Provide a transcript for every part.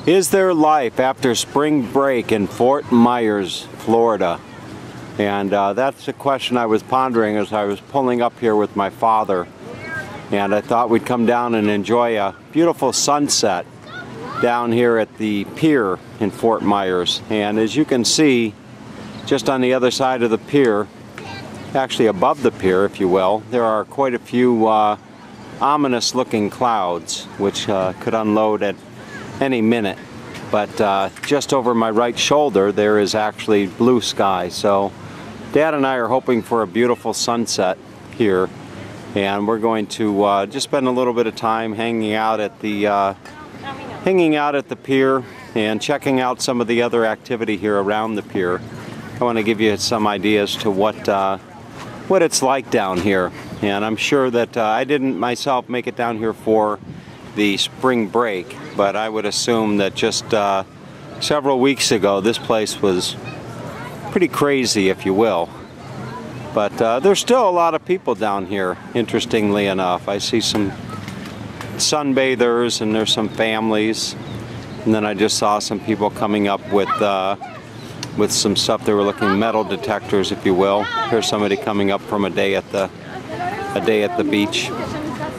Is there life after spring break in Fort Myers, Florida? And that's a question I was pondering as I was pulling up here with my father. And I thought we'd come down and enjoy a beautiful sunset down here at the pier in Fort Myers. And as you can see, just on the other side of the pier, actually above the pier if you will, there are quite a few ominous looking clouds which could unload at any minute. But just over my right shoulder there is actually blue sky. So Dad and I are hoping for a beautiful sunset here, and we're going to just spend a little bit of time hanging out at the pier and checking out some of the other activity here around the pier. I want to give you some ideas to what it's like down here. And I'm sure that I didn't myself make it down here for the spring break, but I would assume that just several weeks ago this place was pretty crazy, if you will. But there's still a lot of people down here, interestingly enough. I see some sunbathers and there's some families, and then I just saw some people coming up with some stuff. They were looking metal detectors, if you will. Here's somebody coming up from a day at the beach.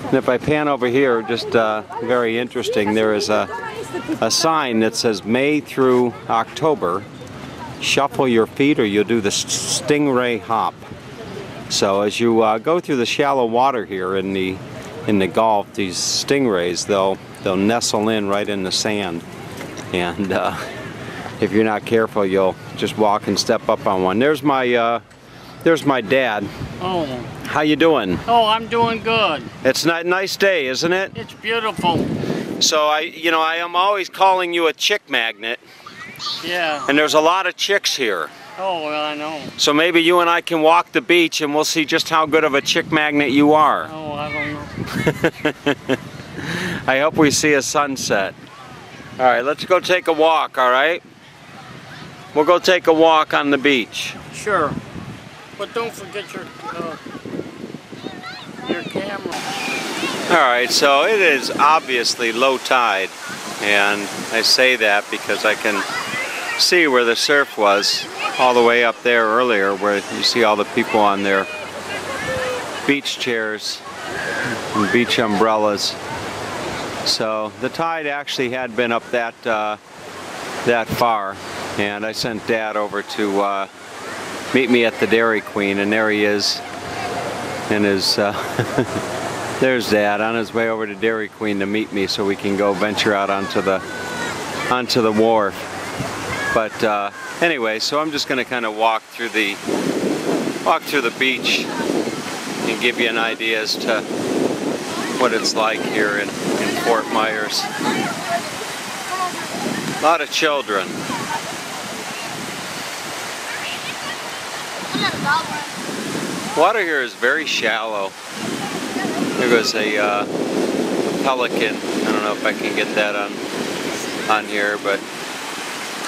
And if I pan over here, just very interesting, there is a sign that says May through October, shuffle your feet or you'll do the stingray hop. So as you go through the shallow water here in the Gulf, these stingrays, they'll nestle in right in the sand. And if you're not careful, you'll just walk and step up on one. There's my dad. Oh. How you doing? Oh, I'm doing good. It's a nice day, isn't it? It's beautiful. So I am always calling you a chick magnet. Yeah. And there's a lot of chicks here. Oh, well, I know. So maybe you and I can walk the beach and we'll see just how good of a chick magnet you are. Oh, I don't know. I hope we see a sunset. All right, let's go take a walk, all right? We'll go take a walk on the beach. Sure. But don't forget your camera. Alright, so it is obviously low tide, and I say that because I can see where the surf was all the way up there earlier, where you see all the people on their beach chairs and beach umbrellas. So the tide actually had been up that far, and I sent Dad over to meet me at the Dairy Queen, and there he is in his there's Dad on his way over to Dairy Queen to meet me so we can go venture out onto the wharf. But anyway, so I'm just going to kind of walk through the beach and give you an idea as to what it's like here in Fort Myers. A lot of children. Water here is very shallow. There goes a pelican. I don't know if I can get that on here, but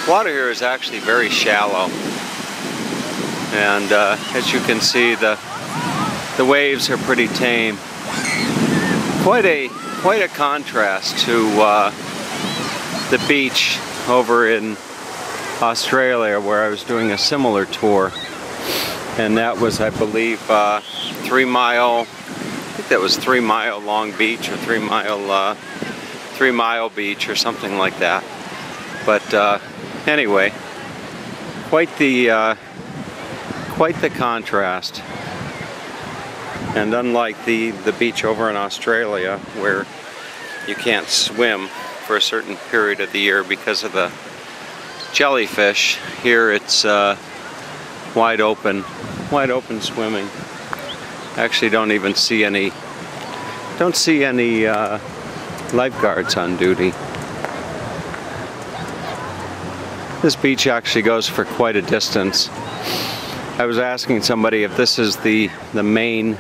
water here is actually very shallow. And as you can see, the waves are pretty tame. Quite a contrast to the beach over in Australia, where I was doing a similar tour. And that was, I believe, 3 Mile. I think that was 3 Mile Long Beach or 3 Mile Beach or something like that. But anyway, quite the contrast. And unlike the beach over in Australia, where you can't swim for a certain period of the year because of the jellyfish, here it's wide open swimming. Actually don't even see any lifeguards on duty. This beach actually goes for quite a distance. I was asking somebody if this is the main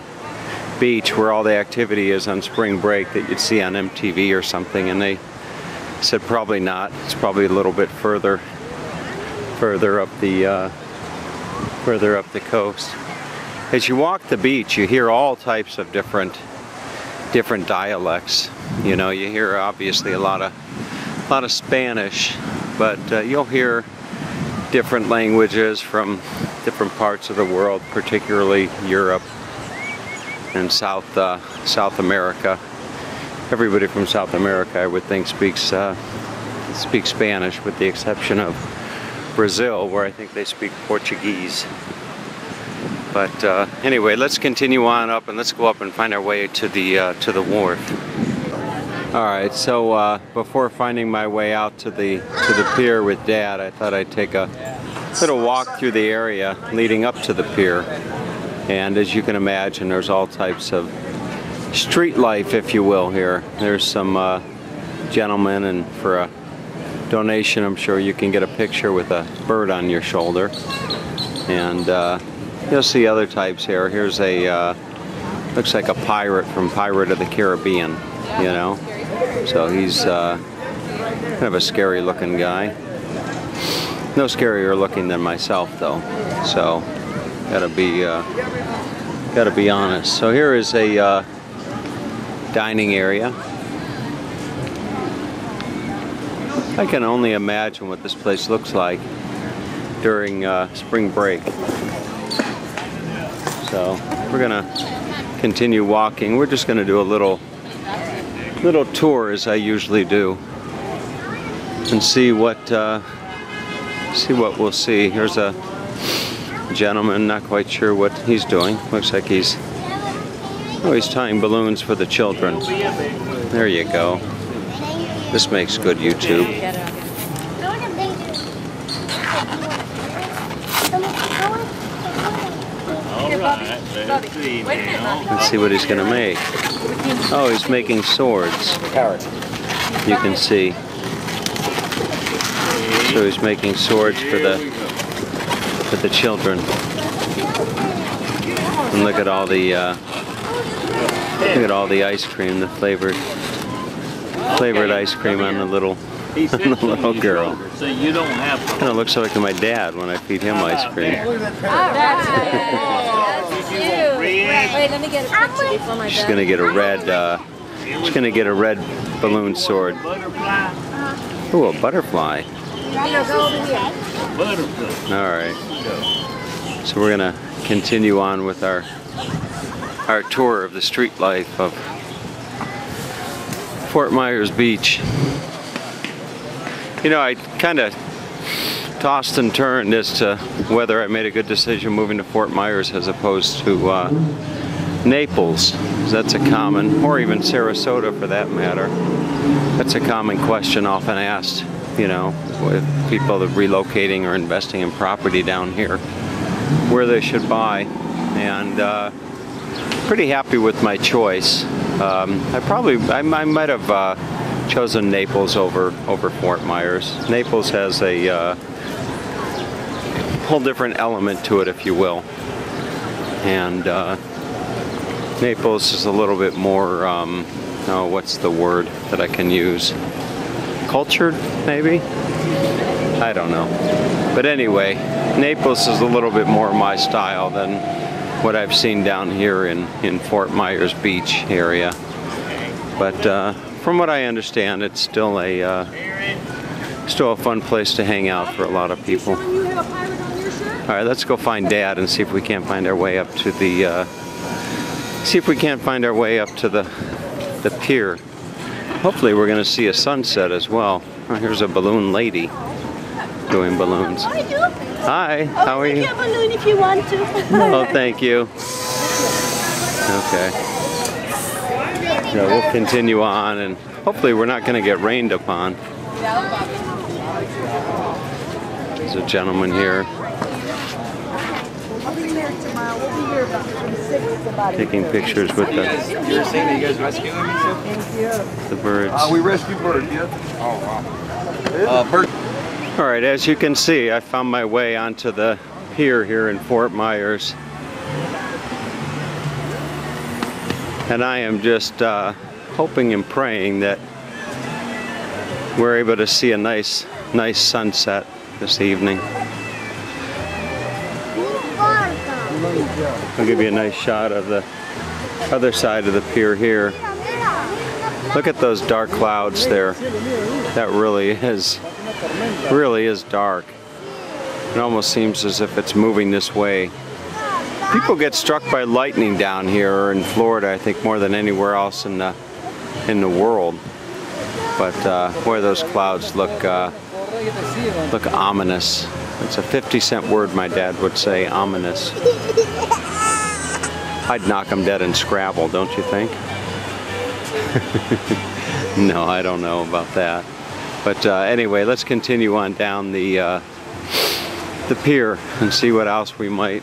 beach where all the activity is on spring break that you'd see on MTV or something, and they said probably not. It's probably a little bit further up the coast. As you walk the beach, you hear all types of different dialects. You know, you hear obviously a lot of lot of Spanish, but you'll hear different languages from different parts of the world, particularly Europe and South America. Everybody from South America, I would think, speaks Spanish, with the exception of Brazil, where I think they speak Portuguese. But anyway, let's continue on up and let's go up and find our way to the wharf. All right, so before finding my way out to the pier with Dad, I thought I'd take a little walk through the area leading up to the pier. And as you can imagine, there's all types of street life, if you will, here. There's some gentlemen, and for a donation, I'm sure you can get a picture with a bird on your shoulder. And you'll see other types here. Here's a, looks like a pirate from Pirate of the Caribbean, you know. So he's kind of a scary looking guy. No scarier looking than myself though. So gotta be honest. So here is a dining area. I can only imagine what this place looks like during spring break. So we're gonna continue walking. We're just gonna do a little tour, as I usually do, and see what we'll see. Here's a gentleman, not quite sure what he's doing. Looks like he's tying balloons for the children. There you go. This makes good YouTube. Let's see what he's going to make. Oh, he's making swords. You can see. So he's making swords for the children. And look at all the ice cream, the flavored ice cream on the little girl. So you don't have to. Kind of looks like my dad when I feed him ice cream. Wait, let me get a picture before my dad. She's gonna get a red balloon sword. Ooh, a butterfly. All right. So we're gonna continue on with our tour of the street life of Fort Myers Beach. You know, I kind of tossed and turned as to whether I made a good decision moving to Fort Myers as opposed to Naples. That's a common, or even Sarasota for that matter. That's a common question often asked, you know, with people that are relocating or investing in property down here, where they should buy. And pretty happy with my choice. I might have chosen Naples over Fort Myers. Naples has a whole different element to it, if you will. And Naples is a little bit more, oh, what's the word that I can use? Cultured, maybe? I don't know. But anyway, Naples is a little bit more my style than what I've seen down here in Fort Myers Beach area. But from what I understand, it's still a fun place to hang out for a lot of people. All right, let's go find Dad and see if we can't find our way up to the the pier. Hopefully, we're going to see a sunset as well. Oh, here's a balloon lady doing balloons. Hi, how are you? A balloon if you want to. Oh, thank you. Okay. So we'll continue on, and hopefully we're not going to get rained upon. There's a gentleman here taking pictures with the birds. We rescue birds, yeah. Oh, wow. Bird. All right, as you can see, I found my way onto the pier here in Fort Myers. And I am just hoping and praying that we're able to see a nice sunset this evening. I'll give you a nice shot of the other side of the pier here. Look at those dark clouds there. That really is dark. It almost seems as if it's moving this way. People get struck by lightning down here in Florida, I think, more than anywhere else in the world. But boy, those clouds look ominous. It's a 50-cent word, my dad would say, ominous. I'd knock them dead in Scrabble, don't you think? No, I don't know about that. But anyway, let's continue on down the pier and see what else we might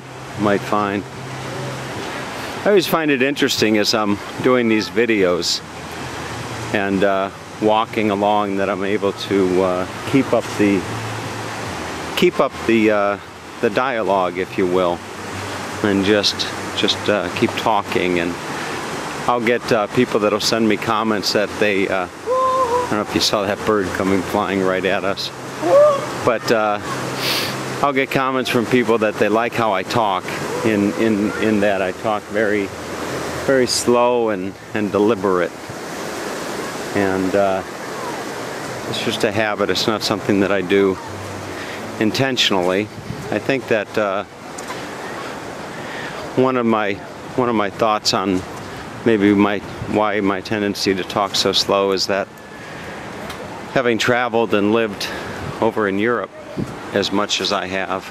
find. I always find it interesting as I'm doing these videos and walking along that I'm able to keep up the dialogue, if you will, and just keep talking. And I'll get people that'll send me comments that they I don't know if you saw that bird coming flying right at us, but I'll get comments from people that they like how I talk in that I talk very slow and deliberate. And it's just a habit. It's not something that I do intentionally. I think that one of my thoughts on maybe why my tendency to talk so slow is that having traveled and lived over in Europe as much as I have,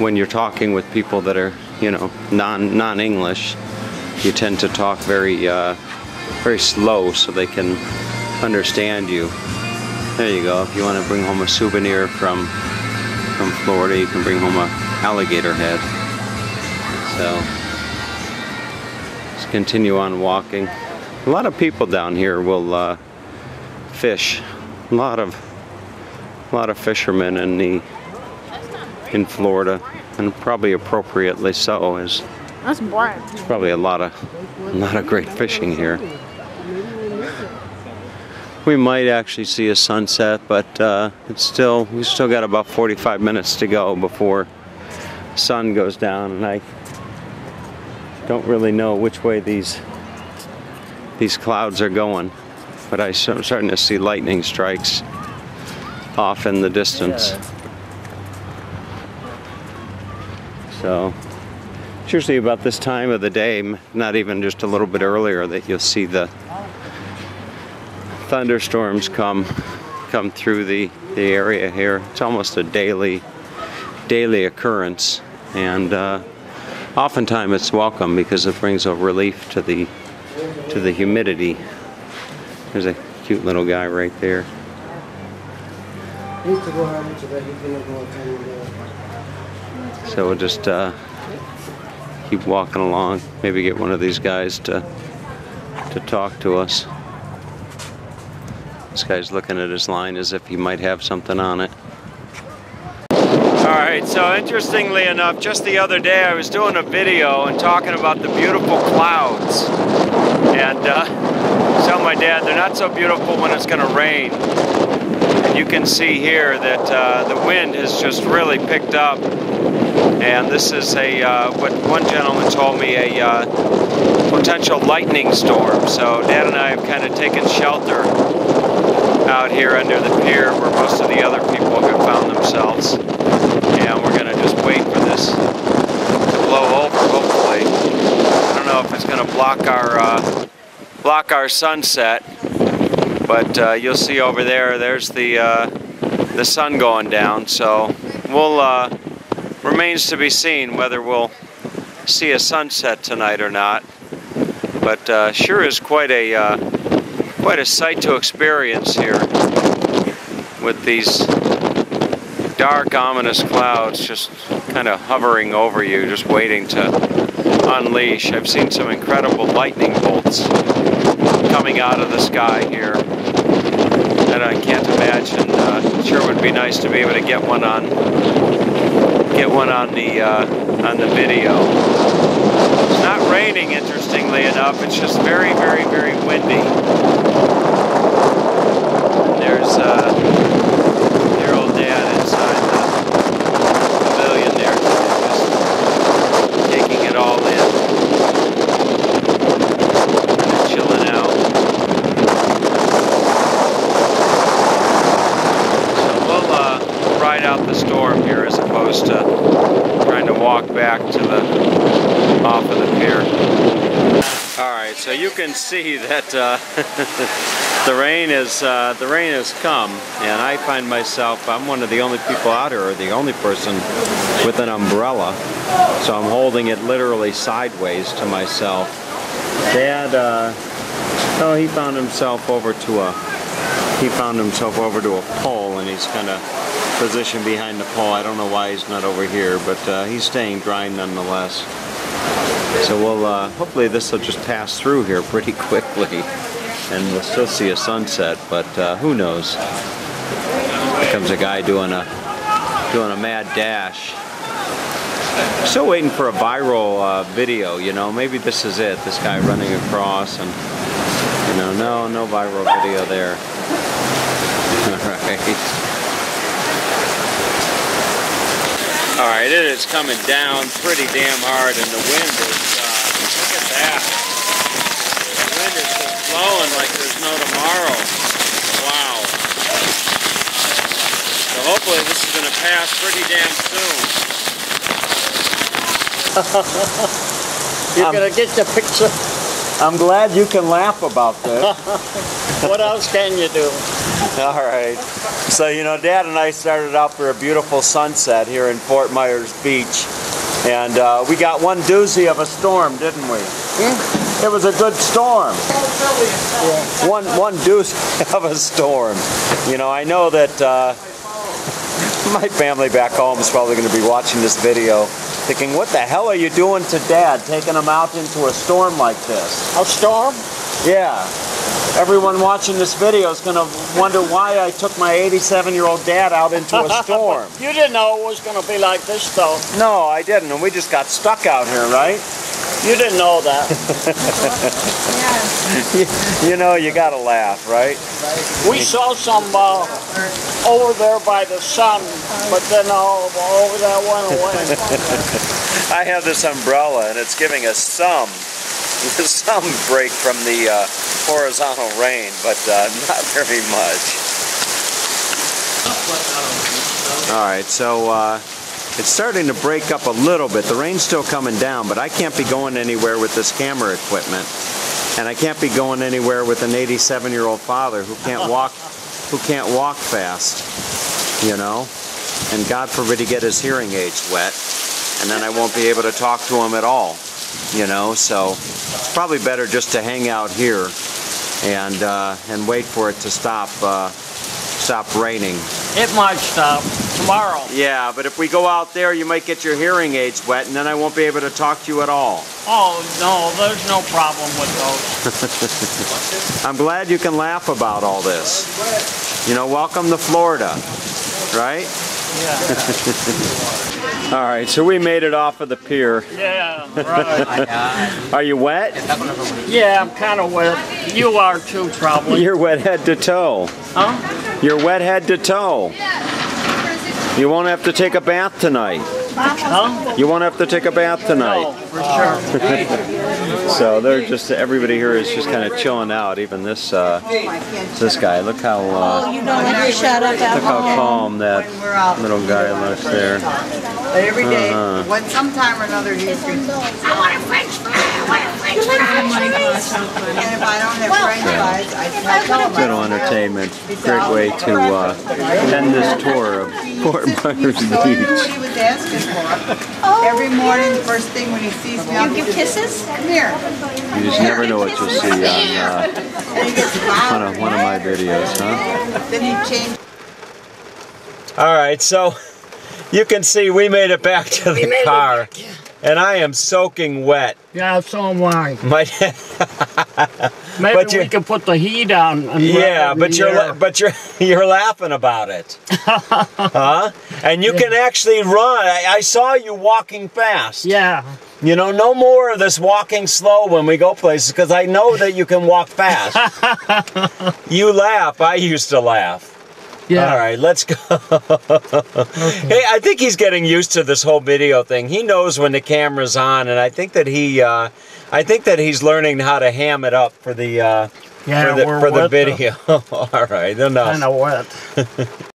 when you're talking with people that are, you know, non-English, you tend to talk very slow so they can understand you. There you go. If you want to bring home a souvenir from Florida, you can bring home a alligator head. So let's continue on walking. A lot of people down here will fish. A lot of fishermen in Florida, and probably appropriately so, as That's boring. there's probably a lot of great fishing here. We might actually see a sunset, but we've still got about 45 minutes to go before the sun goes down, and I don't really know which way these clouds are going, but I'm starting to see lightning strikes off in the distance. So it's usually about this time of the day, not even just a little bit earlier, that you'll see the thunderstorms come through the area here. It's almost a daily occurrence, and oftentimes it's welcome because it brings a relief to the humidity. There's a cute little guy right there. So we'll just keep walking along. Maybe get one of these guys to talk to us. This guy's looking at his line as if he might have something on it. Alright, so interestingly enough, just the other day I was doing a video and talking about the beautiful clouds. And tell my dad they're not so beautiful when it's going to rain. And you can see here that the wind has just really picked up. And this is what one gentleman told me, a potential lightning storm. So Dad and I have kind of taken shelter out here under the pier where most of the other people have found themselves. And we're going to just wait for this to blow over, hopefully. I don't know if it's going to block our sunset, but you'll see over there's the sun going down. So remains to be seen whether we'll see a sunset tonight or not. But sure is quite a sight to experience here with these dark, ominous clouds just kind of hovering over you, just waiting to unleash. I've seen some incredible lightning bolts coming out of the sky here that I can't imagine. It sure would be nice to be able to get one on the video. It's not raining, interestingly enough. It's just very, very, very windy. There's their old dad inside the pavilion there, just taking it all in. ride out the storm here as opposed to trying to walk back to the off of the pier. Alright, so you can see that the rain has come, and I find myself, I'm one of the only people out here, or the only person with an umbrella, so I'm holding it literally sideways to myself. Dad, oh, he found himself over to a pole, and he's kind of positioned behind the pole. I don't know why he's not over here, but he's staying dry nonetheless. So we'll hopefully this will just pass through here pretty quickly, and we'll still see a sunset. But who knows? Here comes a guy doing a mad dash. Still waiting for a viral video. You know, maybe this is it. This guy running across, and you know, no viral video there. Alright, it is coming down pretty damn hard, and the wind is, look at that. The wind is just blowing like there's no tomorrow. Wow. So hopefully this is going to pass pretty damn soon. You're going to get the picture. I'm glad you can laugh about this. What else can you do? Alright. So, you know, Dad and I started out for a beautiful sunset here in Fort Myers Beach. And we got one doozy of a storm, didn't we? It was a good storm. Yeah. One doozy of a storm. You know, I know that my family back home is probably going to be watching this video thinking, what the hell are you doing to Dad, taking him out into a storm like this? A storm? Yeah. Everyone watching this video is going to wonder why I took my 87-year-old dad out into a storm. You didn't know it was going to be like this, though. No, I didn't, and we just got stuck out here, right? You didn't know that. You know, you got to laugh, right? We saw some over there by the sun, but then all over that went away. I have this umbrella, and it's giving us some break from the horizontal rain, but not very much. Alright, so it's starting to break up a little bit. The rain's still coming down, but I can't be going anywhere with this camera equipment. And I can't be going anywhere with an 87-year-old father who can't walk fast, you know? And God forbid he get his hearing aids wet, and then I won't be able to talk to him at all, you know? So it's probably better just to hang out here and wait for it to stop raining. It might stop tomorrow. Yeah, but if we go out there, you might get your hearing aids wet, and then I won't be able to talk to you at all. Oh, no, there's no problem with those. I'm glad you can laugh about all this. You know, welcome to Florida, right? Yeah. All right, so we made it off of the pier. Yeah, right. Are you wet? Yeah, I'm kind of wet. You are too, probably. You're wet head to toe. Huh? You're wet head to toe. You won't have to take a bath tonight. Huh? You won't have to take a bath tonight. No, for sure. So they're just, everybody here is just kind of chilling out. Even this guy. Look how You don't let me shut up at look how home. calm that little guy looks there. Every day, sometime or another, he's going, I want a French fry, I want a French fry. And if I don't have French fries, I tell him. Little entertainment. Great way to end this tour of Fort Myers So you knew what Beach. he was asking for. Every morning, first thing when he sees me, I'll You give kisses? come here. You just never know what you'll see on And he gets loud. one of my videos, huh? Then he changed. All right, so you can see we made it back to the car, and I am soaking wet. Yeah, so am I. My Maybe But we can put the heat on. And yeah, but you're laughing about it, huh? And you can actually run. I saw you walking fast. Yeah. You know, no more of this walking slow when we go places, because I know that you can walk fast. You laugh. I used to laugh. Yeah. All right, let's go. Hey, I think he's getting used to this whole video thing. He knows when the camera's on, and I think that he's learning how to ham it up for the Yeah, for the video. All right, enough. Kind of wet.